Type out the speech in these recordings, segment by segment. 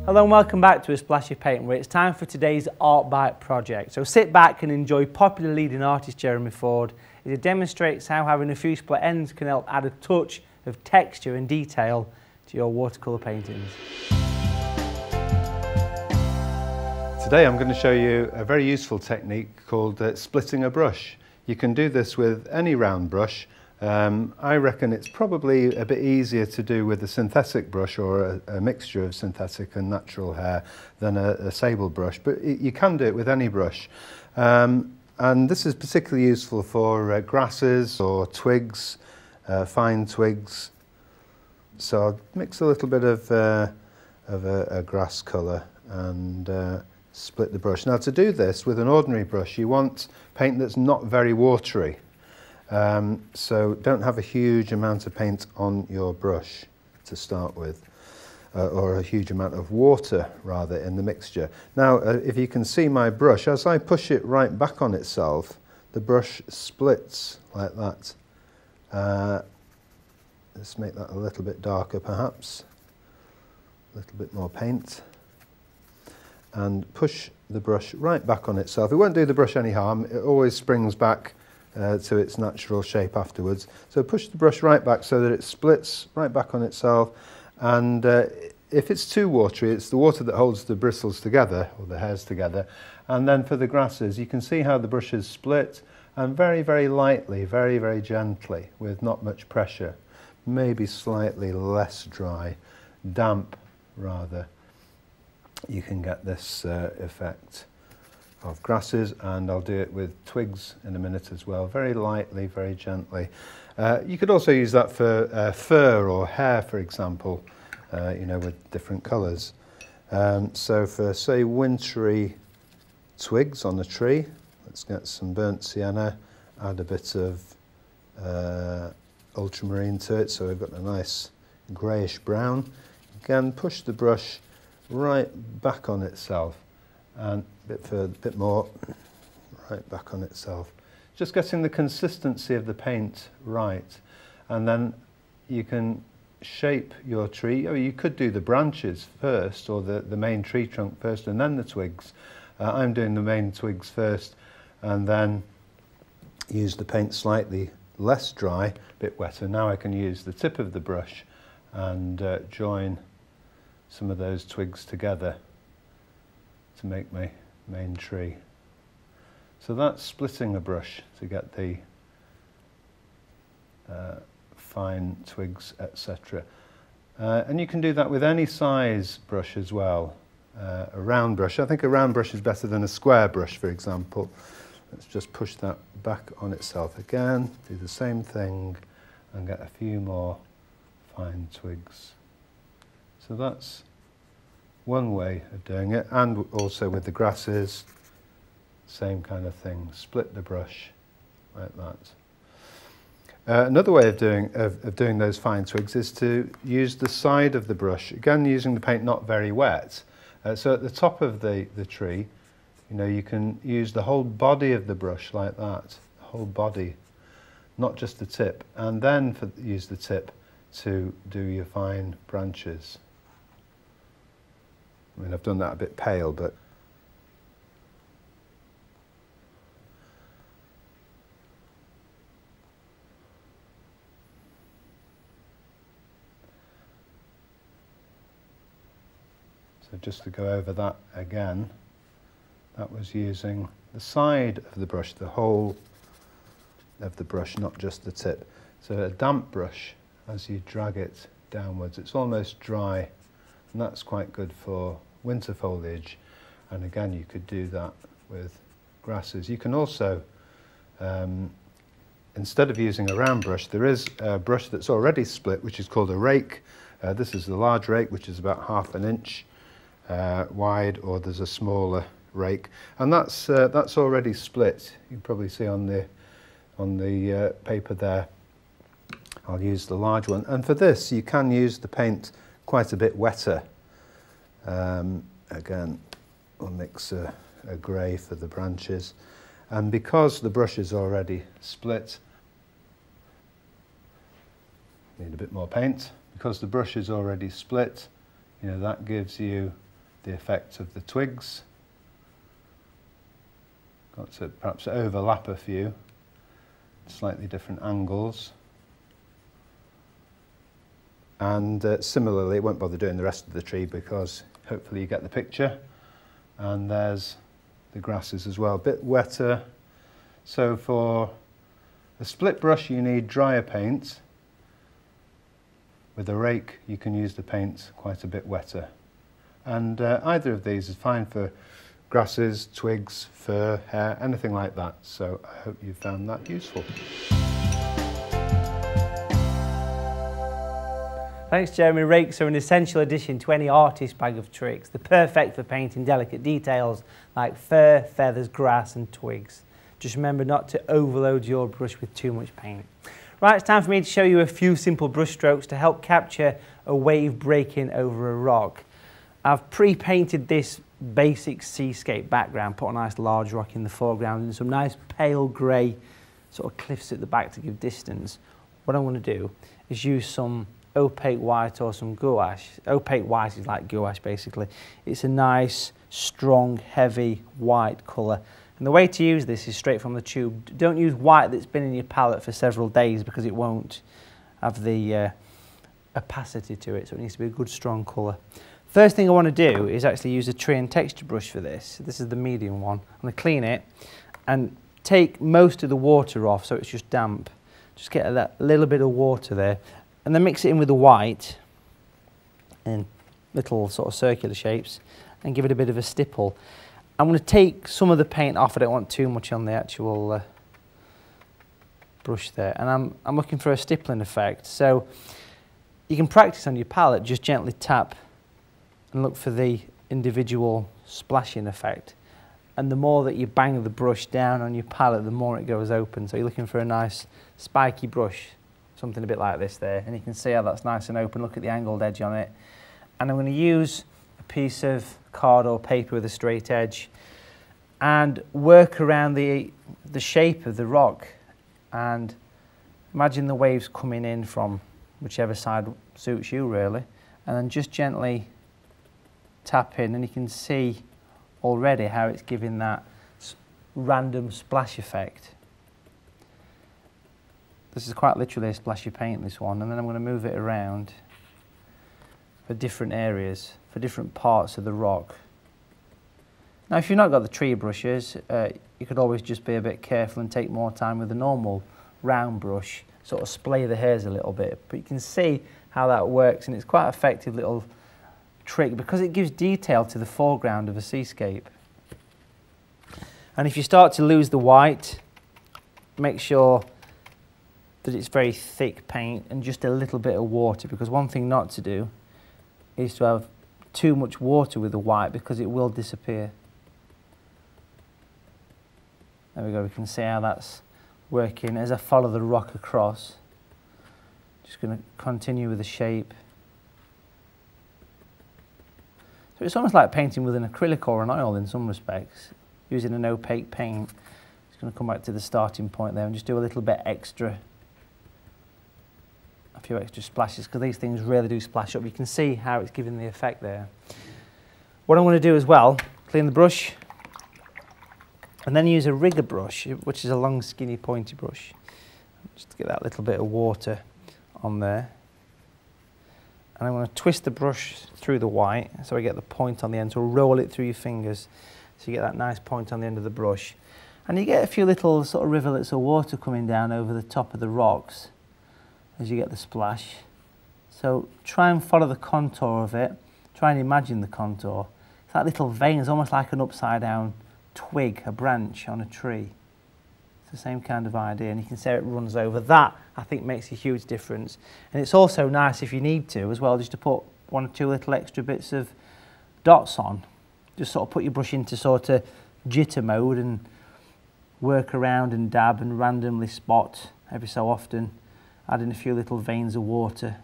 Hello and welcome back to A Splash of Paint, where it's time for today's Art Bite project. So sit back and enjoy popular leading artist Jeremy Ford as he demonstrates how having a few split ends can help add a touch of texture and detail to your watercolour paintings. Today I'm going to show you a very useful technique called splitting a brush. You can do this with any round brush. I reckon it's probably a bit easier to do with a synthetic brush or a mixture of synthetic and natural hair than a sable brush, but you can do it with any brush. And this is particularly useful for grasses or twigs, fine twigs. So I'll mix a little bit of a grass colour and split the brush. Now, to do this with an ordinary brush, you want paint that's not very watery. So don't have a huge amount of paint on your brush to start with, or a huge amount of water rather in the mixture. Now if you can see my brush, as I push it right back on itself, the brush splits like that. Let's make that a little bit darker perhaps, a little bit more paint, and push the brush right back on itself. It won't do the brush any harm, it always springs back to its natural shape afterwards. So push the brush right back so that it splits right back on itself, and if it's too watery, it's the water that holds the bristles together, or the hairs together. And then for the grasses, you can see how the brush is split, and very, very lightly, very, very gently, with not much pressure, maybe slightly less dry, damp rather, you can get this effect of grasses. And I'll do it with twigs in a minute as well, very lightly, very gently. You could also use that for fur or hair, for example, you know, with different colours. So for, say, wintry twigs on a tree, let's get some burnt sienna, add a bit of ultramarine to it, so we've got a nice greyish brown. Again, push the brush right back on itself, and a bit more right back on itself. Just getting the consistency of the paint right, and then you can shape your tree. You could do the branches first, or the main tree trunk first, and then the twigs. I'm doing the main twigs first, and then use the paint slightly less dry, a bit wetter. Now I can use the tip of the brush and join some of those twigs together to make my main tree. So that's splitting a brush to get the fine twigs, etc. And you can do that with any size brush as well. A round brush, I think a round brush is better than a square brush, for example. Let's just push that back on itself again, do the same thing, and get a few more fine twigs. So that's one way of doing it, and also with the grasses, same kind of thing. Split the brush like that. Another way of doing those fine twigs is to use the side of the brush, again using the paint not very wet. So at the top of the tree, you know, you can use the whole body of the brush like that, the whole body, not just the tip, and then use the tip to do your fine branches. I mean, I've done that a bit pale, but so just to go over that again, that was using the side of the brush, the whole of the brush, not just the tip. So a damp brush, as you drag it downwards, it's almost dry, and that's quite good for winter foliage. And again, you could do that with grasses. You can also, instead of using a round brush, there is a brush that's already split, which is called a rake. This is the large rake, which is about 1/2 inch wide, or there's a smaller rake, and that's already split. You can probably see on the paper there. I'll use the large one, and for this you can use the paint quite a bit wetter. Again, we'll mix a grey for the branches, and because the brush is already split, need a bit more paint. Because the brush is already split, you know, that gives you the effect of the twigs. Got to perhaps overlap a few, slightly different angles. And similarly, it won't bother doing the rest of the tree because hopefully you get the picture. And there's the grasses as well, a bit wetter. So for a split brush you need drier paint. With a rake you can use the paint quite a bit wetter. And either of these is fine for grasses, twigs, fir, hair, anything like that. So I hope you found that useful. Thanks Jeremy. Rakes are an essential addition to any artist bag of tricks. They're perfect for painting delicate details like fur, feathers, grass and twigs. Just remember not to overload your brush with too much paint. Right, it's time for me to show you a few simple brush strokes to help capture a wave breaking over a rock. I've pre-painted this basic seascape background, put a nice large rock in the foreground and some nice pale grey sort of cliffs at the back to give distance. What I'm going to do is use some opaque white or some gouache. Opaque white is like gouache basically. It's a nice, strong, heavy white colour. And the way to use this is straight from the tube. Don't use white that's been in your palette for several days because it won't have the opacity to it, so it needs to be a good strong colour. First thing I want to do is actually use a tree and texture brush for this. This is the medium one. I'm going to clean it and take most of the water off so it's just damp. Just get a little bit of water there and then mix it in with the white in little sort of circular shapes and give it a bit of a stipple. I'm going to take some of the paint off. I don't want too much on the actual brush there. And I'm looking for a stippling effect. So you can practice on your palette, just gently tap and look for the individual splashing effect. And the more that you bang the brush down on your palette, the more it goes open. So you're looking for a nice spiky brush, something a bit like this there. And you can see how that's nice and open. Look at the angled edge on it. And I'm going to use a piece of card or paper with a straight edge and work around the shape of the rock, and imagine the waves coming in from whichever side suits you really, and then just gently tap in and you can see already how it's giving that random splash effect. This is quite literally a splashy paint, this one, and then I'm going to move it around for different areas, for different parts of the rock. Now if you've not got the tree brushes, you could always just be a bit careful and take more time with a normal round brush, sort of splay the hairs a little bit, but you can see how that works and it's quite an effective little trick because it gives detail to the foreground of a seascape. And if you start to lose the white, make sure that it's very thick paint and just a little bit of water, because one thing not to do is to have too much water with the white because it will disappear. There we go, we can see how that's working as I follow the rock across. Just going to continue with the shape. So it's almost like painting with an acrylic or an oil in some respects, using an opaque paint. Just going to come back to the starting point there and just do a little bit extra, a few extra splashes, because these things really do splash up. You can see how it's giving the effect there. What I'm going to do as well, clean the brush, and then use a rigger brush, which is a long, skinny, pointy brush, just to get that little bit of water on there. And I'm going to twist the brush through the white so I get the point on the end, so roll it through your fingers so you get that nice point on the end of the brush. And you get a few little sort of rivulets of water coming down over the top of the rocks as you get the splash. So try and follow the contour of it, try and imagine the contour. It's like little veins, almost like an upside down twig, a branch on a tree. It's the same kind of idea, and you can see how it runs over. That, I think, makes a huge difference. And it's also nice, if you need to, as well, just to put one or two little extra bits of dots on. Just sort of put your brush into sort of jitter mode and work around and dab and randomly spot every so often, adding a few little veins of water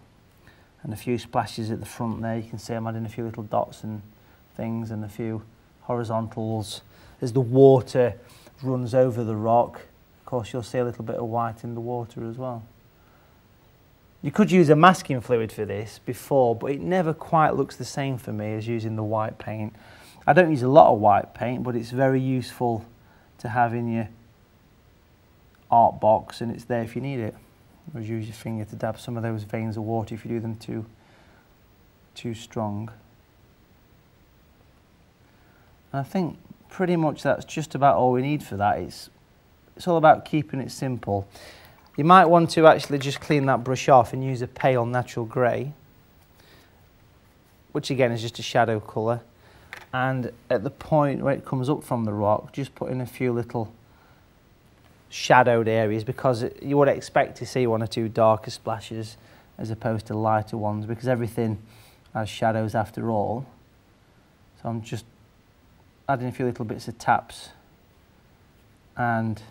and a few splashes at the front there. You can see I'm adding a few little dots and things and a few horizontals as the water runs over the rock. Of course, you'll see a little bit of white in the water as well. You could use a masking fluid for this before, but it never quite looks the same for me as using the white paint. I don't use a lot of white paint, but it's very useful to have in your art box, and it's there if you need it. Or use your finger to dab some of those veins of water if you do them too strong. And I think pretty much that's just about all we need for that. It's all about keeping it simple. You might want to actually just clean that brush off and use a pale natural grey, which again is just a shadow colour. And at the point where it comes up from the rock, just put in a few little shadowed areas, because you would expect to see one or two darker splashes as opposed to lighter ones, because everything has shadows after all. So I'm just adding a few little bits of taps and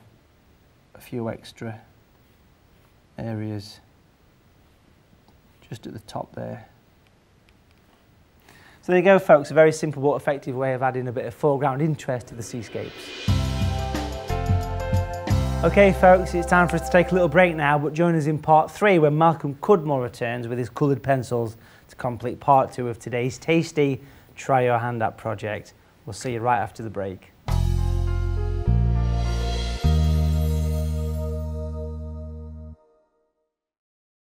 a few extra areas just at the top there. So there you go, folks, a very simple but effective way of adding a bit of foreground interest to the seascapes. Okay folks, it's time for us to take a little break now, but join us in part 3 when Malcolm Cudmore returns with his coloured pencils to complete part 2 of today's tasty Try Your Hand At project. We'll see you right after the break.